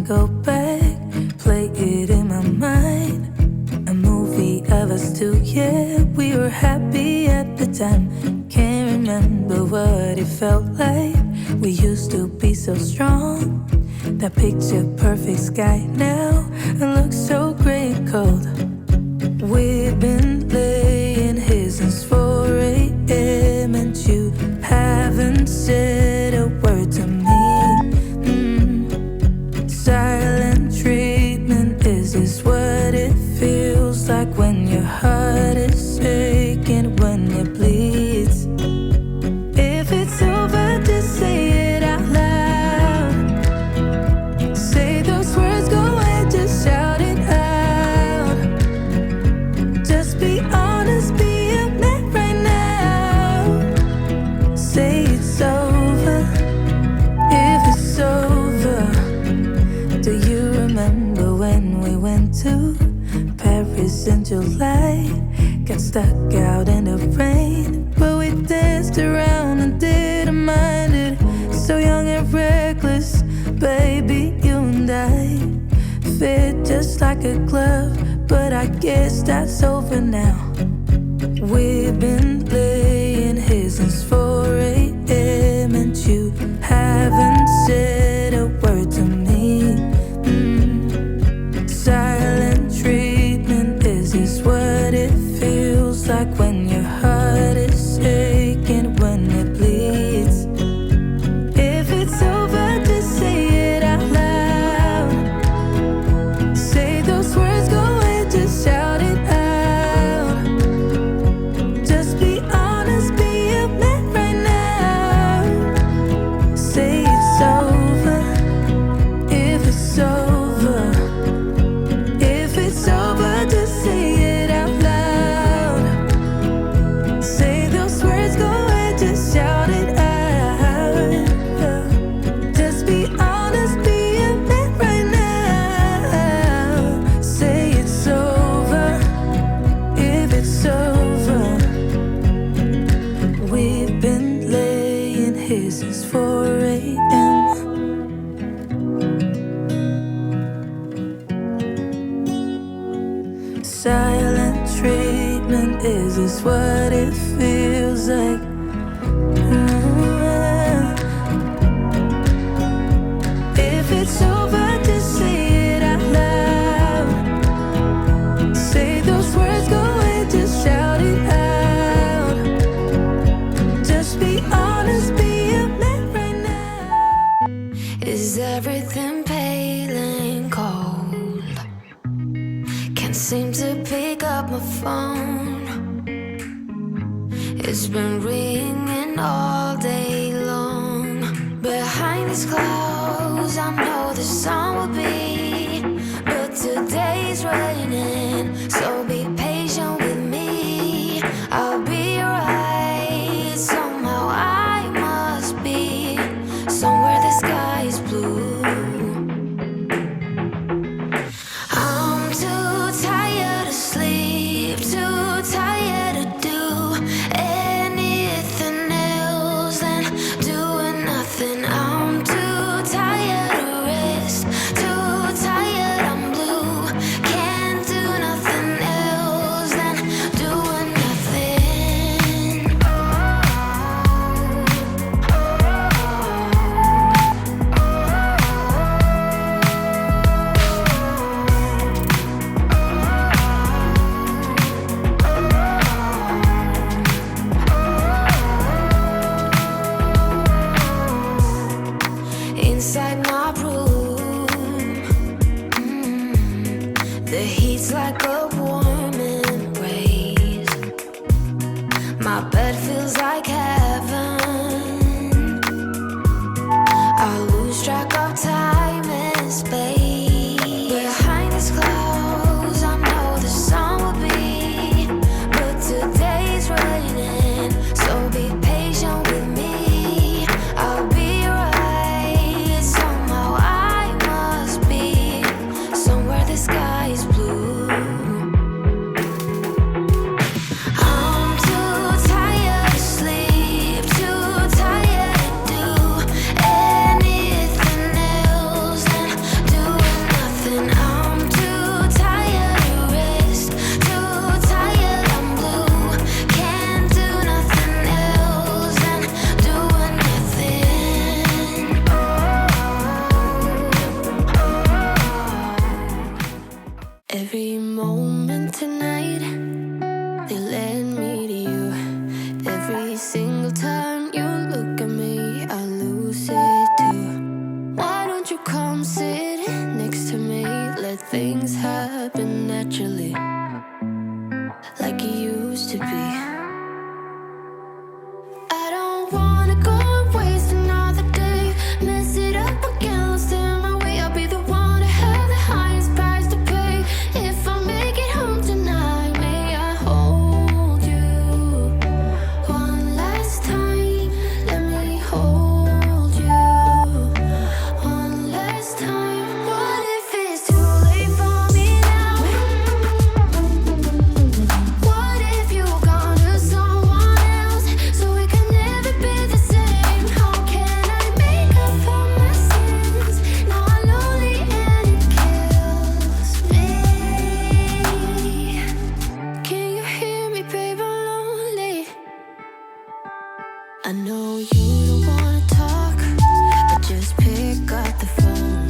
go back, play it in my mind. A movie of us two, yeah, we were happy at the time. Can't remember what it felt like. We used to be so strong. That picture perfect sky now, it looks so gray and cold. We've been laying here since 4 a.m. and you haven't said a word to me. Silent treatment, is this what it feels like when your heart is aching, when it bleeds? If it's over, just say it out loud. Say those words, go ahead, just shout it out. Just be honest, be a man right now. Say it's over, if it's over. Do you remember when we went to Paris in July? Got stuck out in the rain, but we danced around and didn't mind it. So young and reckless, baby, you and I fit just like a glove, but I guess that's over now. We've been laying here since 4 a.m. and you haven't said a word to me. Silent treatment, is this what it feels like when your heart is aching, when it bleeds? If it's over, just say it out loud. Say those words, go ahead, just shout it out. Just be honest, be a man right now. Say it's over, if it's over. If it's over, just say it out loud. Say those words, go ahead, just shout it out. Just be honest, be a man right now. Say it's over, if it's over. We've been laying here since 4 a.m. Silent treatment, is this what it feels like? If it's over, just say it out loud. Say those words, go ahead, just shout it out. Just be honest, be a man right now. Is everything pale and cold? Can't seem to pick up my phone. It's been ringing all day long. Behind these clouds, I know the sun will be, but today's raining, so be patient with me. I'll be right. Somehow I must be somewhere the sky is blue. I'm too tired to sleep, too tired to do anything else than doing nothing. I'm too tired to rest, too tired, I'm blue. Can't do nothing else than doing nothing. Inside my room, the heat's like a warm embrace. My bed feels like heaven. I lose track of time and space. Behind these clouds, I know the sun will be, but today's raining, so be patient with me. I'll be right. Somehow I must be somewhere the sky is blue. I'm too tired to sleep. moment tonight, they led me to you. Every single time you look at me, I lose it too. Why don't you come sit next to me? Let things happen naturally, like it used to be. I don't wanna go and waste another day, mess it up again, lost in my way. I'll be the one to have the highest price to pay. If I make it home tonight, may I hold you one last time? Let me hold you one last time. What if it's too late for me now? What if you're gone to someone else, so we can never be the same? How can I make up for my sins? Now I'm lonely and it kills me. Can you hear me, babe? I'm lonely. I know you don't wanna talk, but just pick up the phone.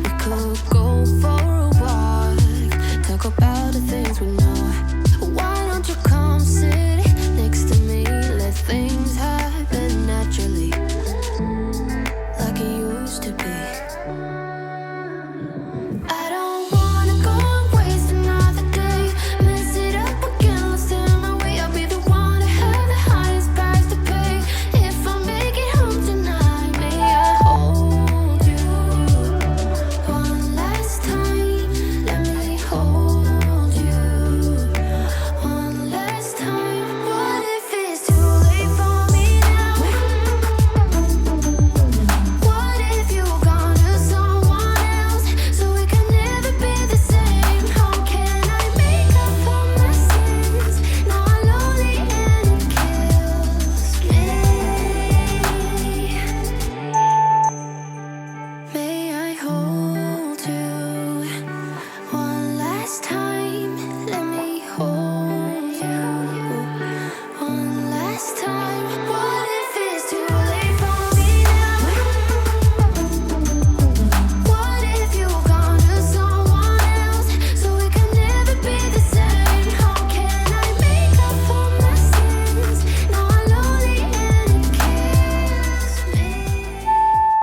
We could go for a walk, talk about the things we know. Why don't you come sit next to me? Let things happen naturally, like it used to be. I don't wanna go and waste another day, mess it up again, lost in my way. I'll be the one to have the highest price to pay. If I make it home tonight, may I hold you one last time? Let me hold you one last time. What if it's too late for me now? What if you're gone to someone else, so we can never be the same? How can I make up for my sins? Now I'm lonely and it kills me. May I hold you one last time? Let me hold you one last time. What if it's too late for me now? What if you're gone to someone else, so we can never be the same? How can I make up for my sins? Now I'm lonely and it kills me.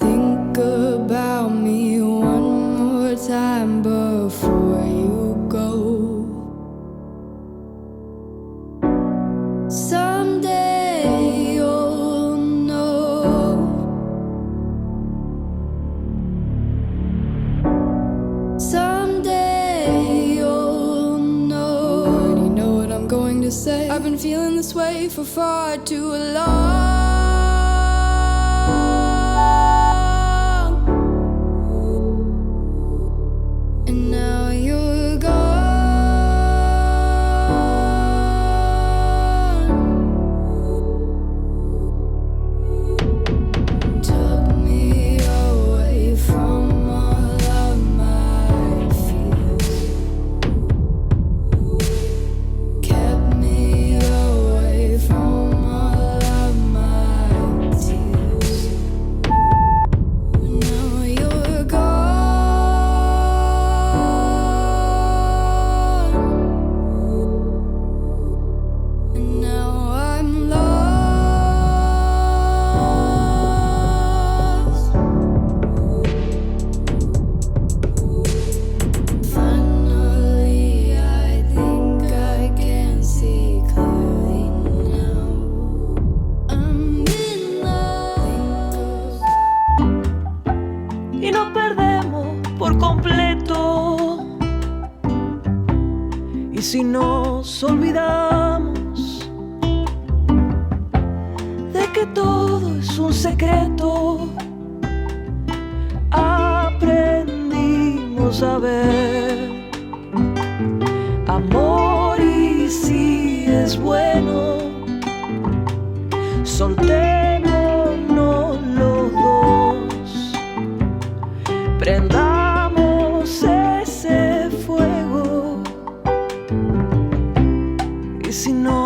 Think about me one more time before you go. Someday you'll know. Someday you'll know. You know what I'm going to say? I've been feeling this way for far too long. And now you're gone. Took me away from all of my fears, kept me away from all of my tears. Now you're gone, and now I'm lost. Finally, I think I can see clearly now. I'm in love. Y nos perdemos por completo. Y si nos olvidamos de que todo es un secreto, aprendimos a ver amor y si es bueno, soltémonos los dos, prendamos ese fuego. Y si no